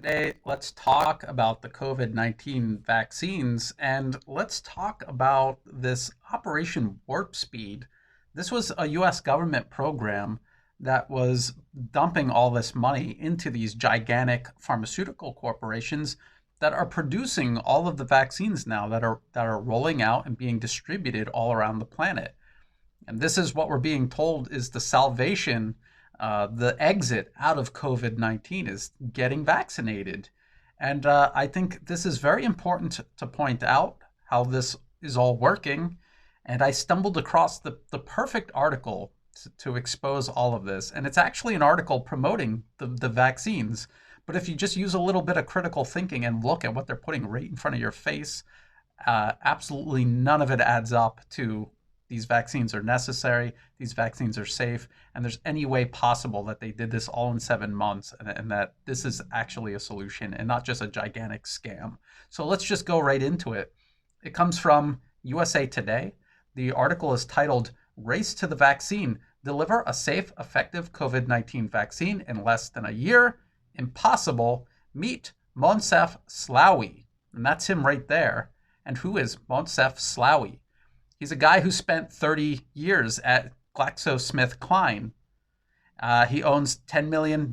Today, let's talk about the COVID-19 vaccines and let's talk about this Operation Warp Speed. This was a US government program that was dumping all this money into these gigantic pharmaceutical corporations that are producing all of the vaccines now that are rolling out and being distributed all around the planet. And this is what we're being told is the salvation, the exit out of COVID-19 is getting vaccinated. And I think this is very important to point out how this is all working. And I stumbled across the perfect article to expose all of this. And it's actually an article promoting the vaccines. But if you just use a little bit of critical thinking and look at what they're putting right in front of your face, absolutely none of it adds up to these vaccines are necessary, these vaccines are safe, and there's any way possible that they did this all in 7 months and that this is actually a solution and not just a gigantic scam. So let's just go right into it. It comes from USA Today. The article is titled, Race to the Vaccine, Deliver a Safe, Effective COVID-19 Vaccine in Less Than a Year. Impossible. Meet Moncef Slaoui. And that's him right there. And who is Moncef Slaoui? He's a guy who spent 30 years at GlaxoSmithKline. He owns $10 million in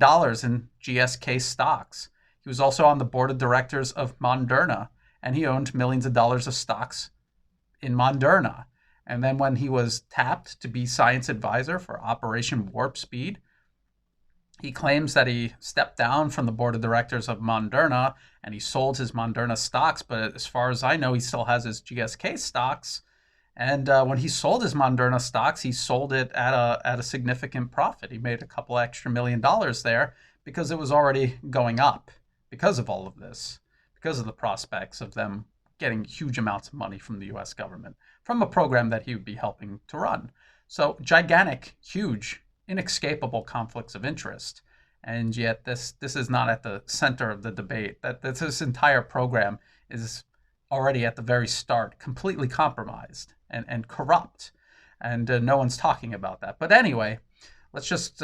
GSK stocks. He was also on the board of directors of Moderna, and he owned millions of dollars of stocks in Moderna. And then when he was tapped to be science advisor for Operation Warp Speed, he claims that he stepped down from the board of directors of Moderna and he sold his Moderna stocks. But as far as I know, he still has his GSK stocks. And when he sold his Moderna stocks, he sold it at a significant profit. He made a couple extra $1 million there because it was already going up because of all of this, because of the prospects of them getting huge amounts of money from the US government from a program that he would be helping to run. So gigantic, huge, inescapable conflicts of interest. And yet this is not at the center of the debate. That this entire program is already at the very start completely compromised and corrupt, and no one's talking about that. But anyway, let's just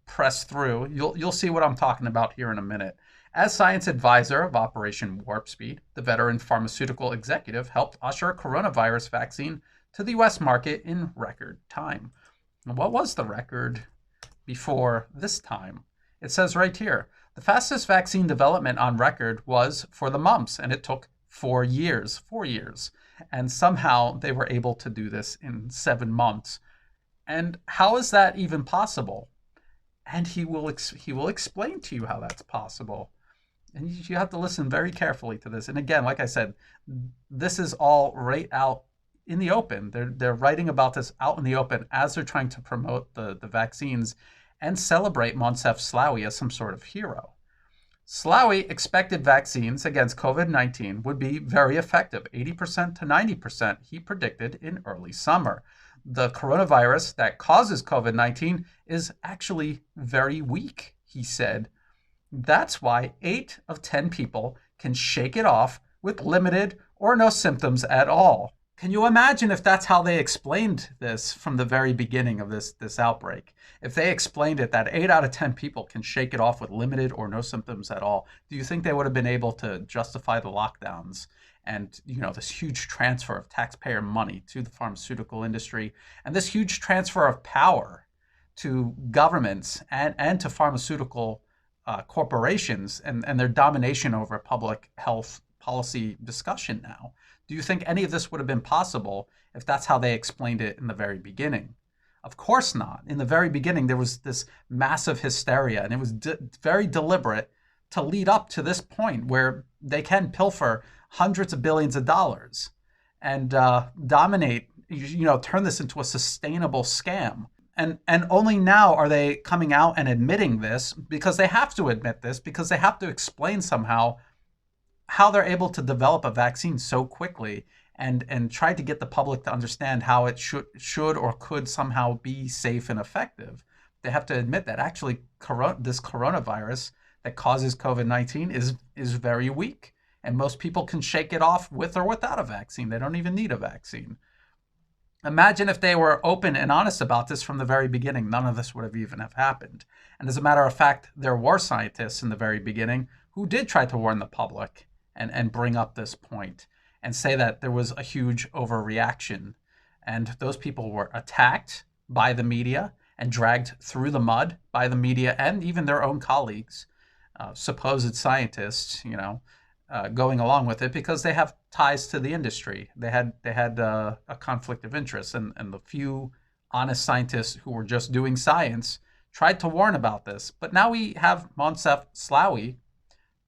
press through. You'll see what I'm talking about here in a minute. As science advisor of Operation Warp Speed, the veteran pharmaceutical executive helped usher a coronavirus vaccine to the U.S. market in record time. And what was the record before this time? It says right here, the fastest vaccine development on record was for the mumps, and it took 4 years. And somehow they were able to do this in 7 months. And how is that even possible? And he will explain to you how that's possible. And you have to listen very carefully to this. And again, like I said, this is all right out in the open. They're writing about this out in the open as they're trying to promote the vaccines and celebrate Moncef Slaoui as some sort of hero. Slaoui expected vaccines against COVID-19 would be very effective, 80% to 90%, he predicted in early summer. The coronavirus that causes COVID-19 is actually very weak, he said. That's why 8 of 10 people can shake it off with limited or no symptoms at all. Can you imagine if that's how they explained this from the very beginning of this outbreak? If they explained it that 8 out of 10 people can shake it off with limited or no symptoms at all, do you think they would have been able to justify the lockdowns and this huge transfer of taxpayer money to the pharmaceutical industry and this huge transfer of power to governments and to pharmaceutical corporations and their domination over public health policy discussion now? Do you think any of this would have been possible if that's how they explained it in the very beginning? Of course not. In the very beginning, there was this massive hysteria, and it was very deliberate to lead up to this point where they can pilfer hundreds of billions of dollars and dominate, turn this into a sustainable scam. And only now are they coming out and admitting this, because they have to admit this, because they have to explain somehow how they're able to develop a vaccine so quickly and try to get the public to understand how it should or could somehow be safe and effective. They have to admit that actually this coronavirus that causes COVID-19 is very weak, and most people can shake it off with or without a vaccine. They don't even need a vaccine. Imagine if they were open and honest about this from the very beginning. None of this would have even have happened. And as a matter of fact, there were scientists in the very beginning who did try to warn the public and bring up this point and say that there was a huge overreaction. And those people were attacked by the media and dragged through the mud by the media and even their own colleagues, supposed scientists, going along with it because they have ties to the industry. They had a conflict of interest, and the few honest scientists who were just doing science tried to warn about this. But now we have Moncef Slaoui,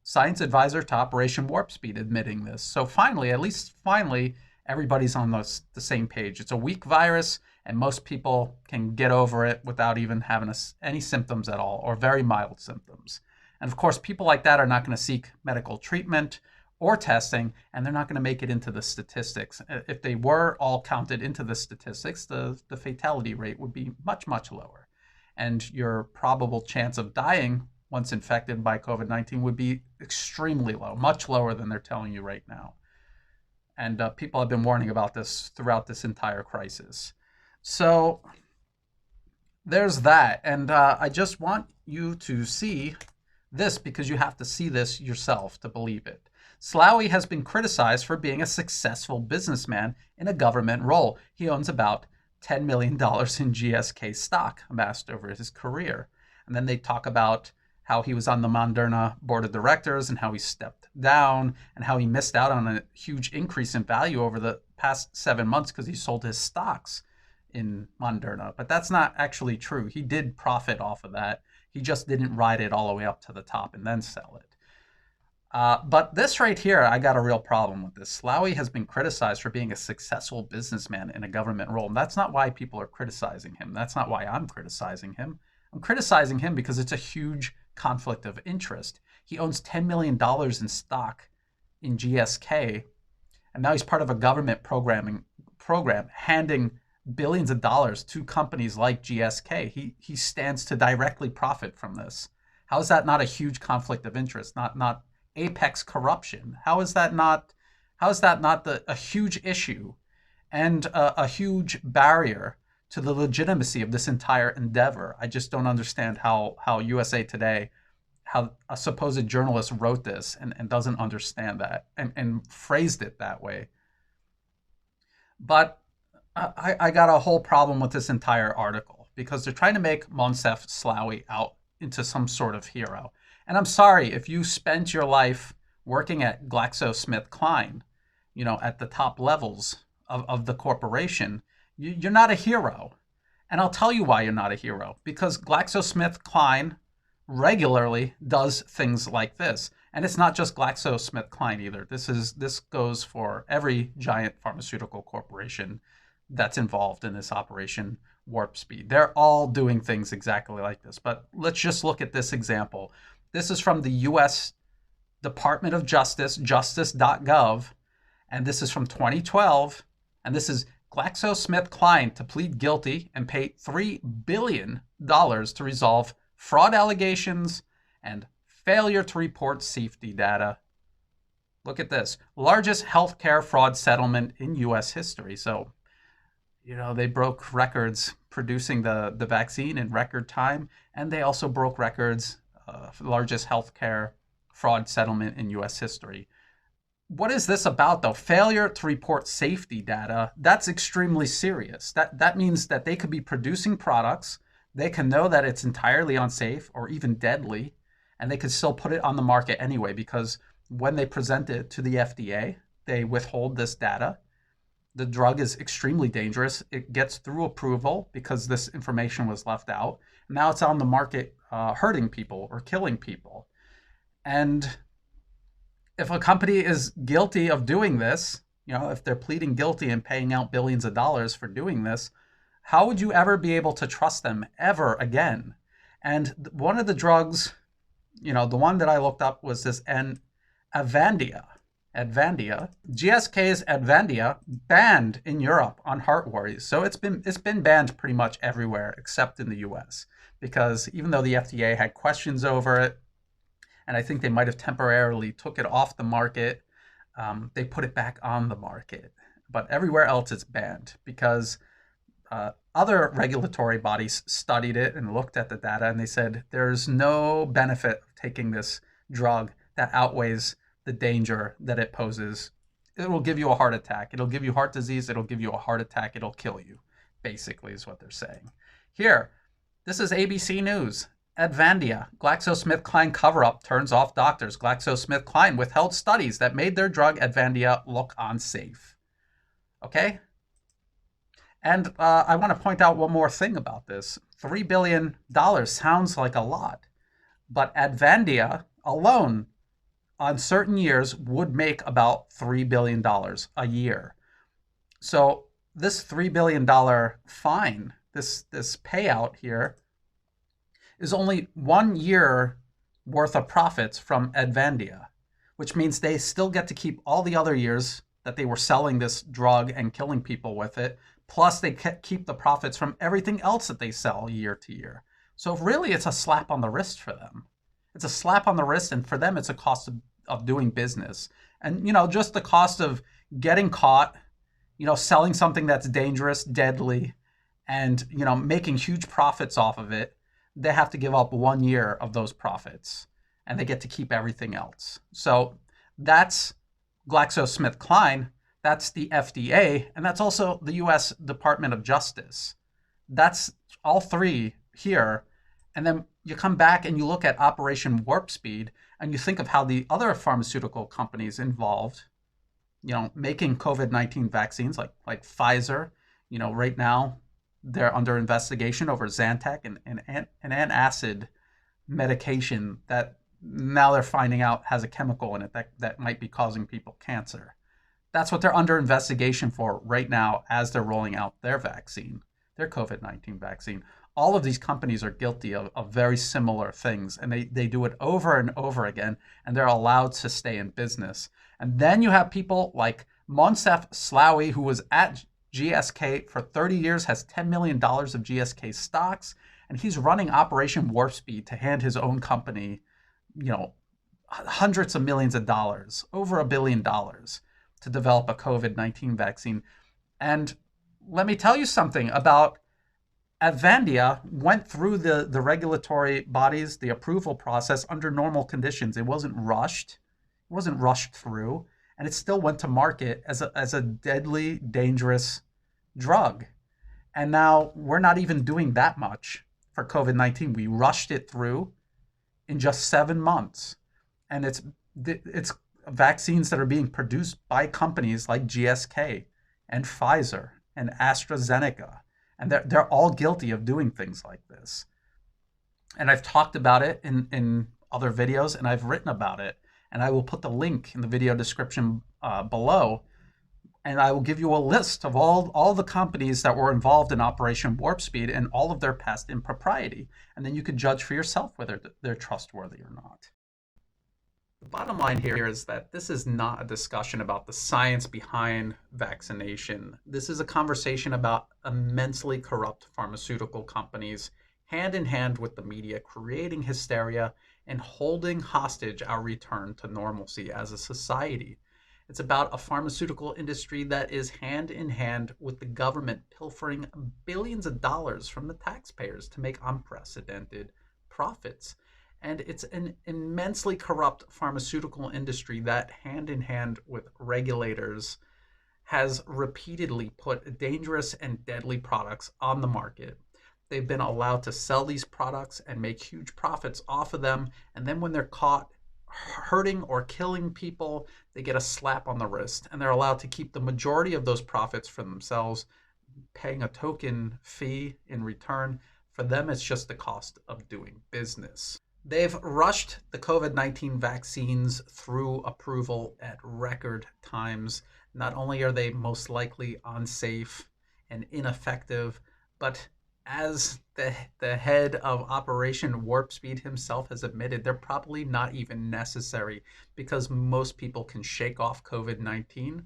science advisor to Operation Warp Speed, admitting this. So finally, at least finally, everybody's on the same page. It's a weak virus, and most people can get over it without even having any symptoms at all, or very mild symptoms. And of course, people like that are not going to seek medical treatment or testing, and they're not going to make it into the statistics. If they were all counted into the statistics, the fatality rate would be much, much lower. And your probable chance of dying once infected by COVID-19 would be extremely low, much lower than they're telling you right now. And people have been warning about this throughout this entire crisis. So there's that. And I just want you to see this because you have to see this yourself to believe it. Slaoui has been criticized for being a successful businessman in a government role. He owns about $10 million in GSK stock amassed over his career. And then they talk about how he was on the Moderna board of directors and how he stepped down and how he missed out on a huge increase in value over the past 7 months because he sold his stocks in Moderna. But that's not actually true. He did profit off of that. He just didn't ride it all the way up to the top and then sell it. But this right here, I got a real problem with this. Slaoui has been criticized for being a successful businessman in a government role. And that's not why people are criticizing him. That's not why I'm criticizing him. I'm criticizing him because it's a huge conflict of interest. He owns $10 million in stock in GSK, and now he's part of a government program handing billions of dollars to companies like GSK. He stands to directly profit from this. How is that not a huge conflict of interest? Not apex corruption? How is that not a huge issue and a huge barrier to the legitimacy of this entire endeavor? I just don't understand how USA Today, how a supposed journalist wrote this and doesn't understand that and phrased it that way. But I got a whole problem with this entire article because they're trying to make Moncef Slaoui out into some sort of hero. And I'm sorry, if you spent your life working at GlaxoSmithKline, at the top levels of the corporation, you're not a hero. And I'll tell you why you're not a hero. Because GlaxoSmithKline regularly does things like this. And it's not just GlaxoSmithKline either. This goes for every giant pharmaceutical corporation that's involved in this Operation Warp Speed. They're all doing things exactly like this. But let's just look at this example. This is from the U.S. Department of Justice, justice.gov, and this is from 2012. And this is GlaxoSmithKline to plead guilty and pay $3 billion to resolve fraud allegations and failure to report safety data. Look at this. Largest healthcare fraud settlement in U.S. history. So, they broke records producing the vaccine in record time, and they also broke records for the largest healthcare fraud settlement in U.S. history. What is this about, though? Failure to report safety data. That's extremely serious. That means that they could be producing products. They can know that it's entirely unsafe or even deadly, and they could still put it on the market anyway because when they present it to the FDA, they withhold this data. The drug is extremely dangerous. It gets through approval because this information was left out. Now it's on the market hurting people or killing people. And if a company is guilty of doing this, if they're pleading guilty and paying out billions of dollars for doing this, how would you ever be able to trust them ever again? And one of the drugs, the one that I looked up was this Avandia. GSK's Avandia banned in Europe on heart worries. So it's been banned pretty much everywhere except in the US because even though the FDA had questions over it, and I think they might have temporarily took it off the market, they put it back on the market. But everywhere else it's banned because other regulatory bodies studied it and looked at the data, and they said there's no benefit of taking this drug that outweighs the danger that it poses. It will give you a heart attack. It'll give you heart disease. It'll give you a heart attack. It'll kill you, basically, is what they're saying. Here, this is ABC News. Avandia, GlaxoSmithKline cover-up turns off doctors. GlaxoSmithKline withheld studies that made their drug Avandia look unsafe. Okay? And I want to point out one more thing about this. $3 billion sounds like a lot, but Avandia alone on certain years would make about $3 billion a year. So this $3 billion fine, this payout here, is only 1 year worth of profits from Avandia, which means they still get to keep all the other years that they were selling this drug and killing people with it, plus they keep the profits from everything else that they sell year to year. So really, it's a slap on the wrist for them. It's a slap on the wrist, and for them, it's a cost of doing business. And, just the cost of getting caught, selling something that's dangerous, deadly, and, making huge profits off of it. They have to give up 1 year of those profits, and they get to keep everything else. So that's GlaxoSmithKline, that's the FDA, and that's also the US Department of Justice. That's all three here. And then you come back and you look at Operation Warp Speed, and you think of how the other pharmaceutical companies involved, making COVID-19 vaccines like Pfizer, right now, they're under investigation over Zantac and an antacid medication that now they're finding out has a chemical in it that might be causing people cancer. That's what they're under investigation for right now as they're rolling out their vaccine, their COVID-19 vaccine. All of these companies are guilty of very similar things, and they do it over and over again, and they're allowed to stay in business. And then you have people like Moncef Slaoui, who was at GSK for 30 years, has $10 million of GSK stocks, and he's running Operation Warp Speed to hand his own company, hundreds of millions of dollars, over $1 billion, to develop a COVID-19 vaccine. And let me tell you something about Avandia. Went through the regulatory bodies, the approval process under normal conditions. It wasn't rushed. It wasn't rushed through. And it still went to market as a deadly, dangerous drug. And now we're not even doing that much for COVID-19. We rushed it through in just 7 months. And it's vaccines that are being produced by companies like GSK and Pfizer and AstraZeneca. And they're all guilty of doing things like this. And I've talked about it in other videos, and I've written about it. And I will put the link in the video description below. And I will give you a list of all the companies that were involved in Operation Warp Speed and all of their past impropriety. And then you can judge for yourself whether they're trustworthy or not. The bottom line here is that this is not a discussion about the science behind vaccination. This is a conversation about immensely corrupt pharmaceutical companies, hand in hand with the media, creating hysteria and holding hostage our return to normalcy as a society. It's about a pharmaceutical industry that is hand in hand with the government pilfering billions of dollars from the taxpayers to make unprecedented profits. And it's an immensely corrupt pharmaceutical industry that, hand in hand with regulators, has repeatedly put dangerous and deadly products on the market. They've been allowed to sell these products and make huge profits off of them. And then when they're caught hurting or killing people, they get a slap on the wrist. And they're allowed to keep the majority of those profits for themselves, paying a token fee in return. For them, it's just the cost of doing business. They've rushed the COVID-19 vaccines through approval at record times. Not only are they most likely unsafe and ineffective, but as the head of Operation Warp Speed himself has admitted, they're probably not even necessary because most people can shake off COVID-19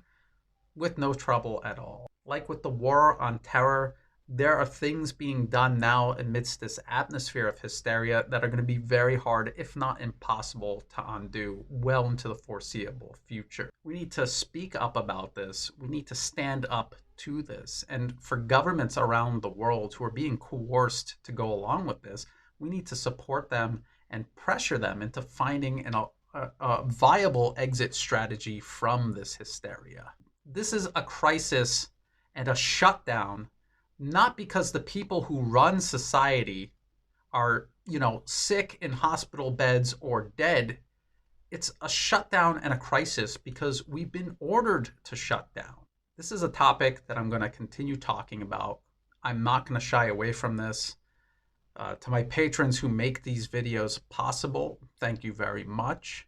with no trouble at all. Like with the war on terror, there are things being done now amidst this atmosphere of hysteria that are going to be very hard, if not impossible, to undo well into the foreseeable future. We need to speak up about this. We need to stand up to this. And for governments around the world who are being coerced to go along with this, we need to support them and pressure them into finding a viable exit strategy from this hysteria. This is a crisis and a shutdown, not because the people who run society are, sick in hospital beds or dead. It's a shutdown and a crisis because we've been ordered to shut down. This is a topic that I'm going to continue talking about. I'm not going to shy away from this. To my patrons who make these videos possible, thank you very much.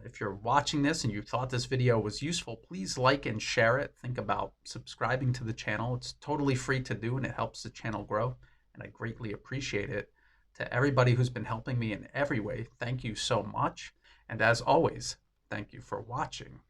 If you're watching this and you thought this video was useful, please like and share it. Think about subscribing to the channel. It's totally free to do and it helps the channel grow, and I greatly appreciate it. To everybody who's been helping me in every way, thank you so much. And as always, thank you for watching.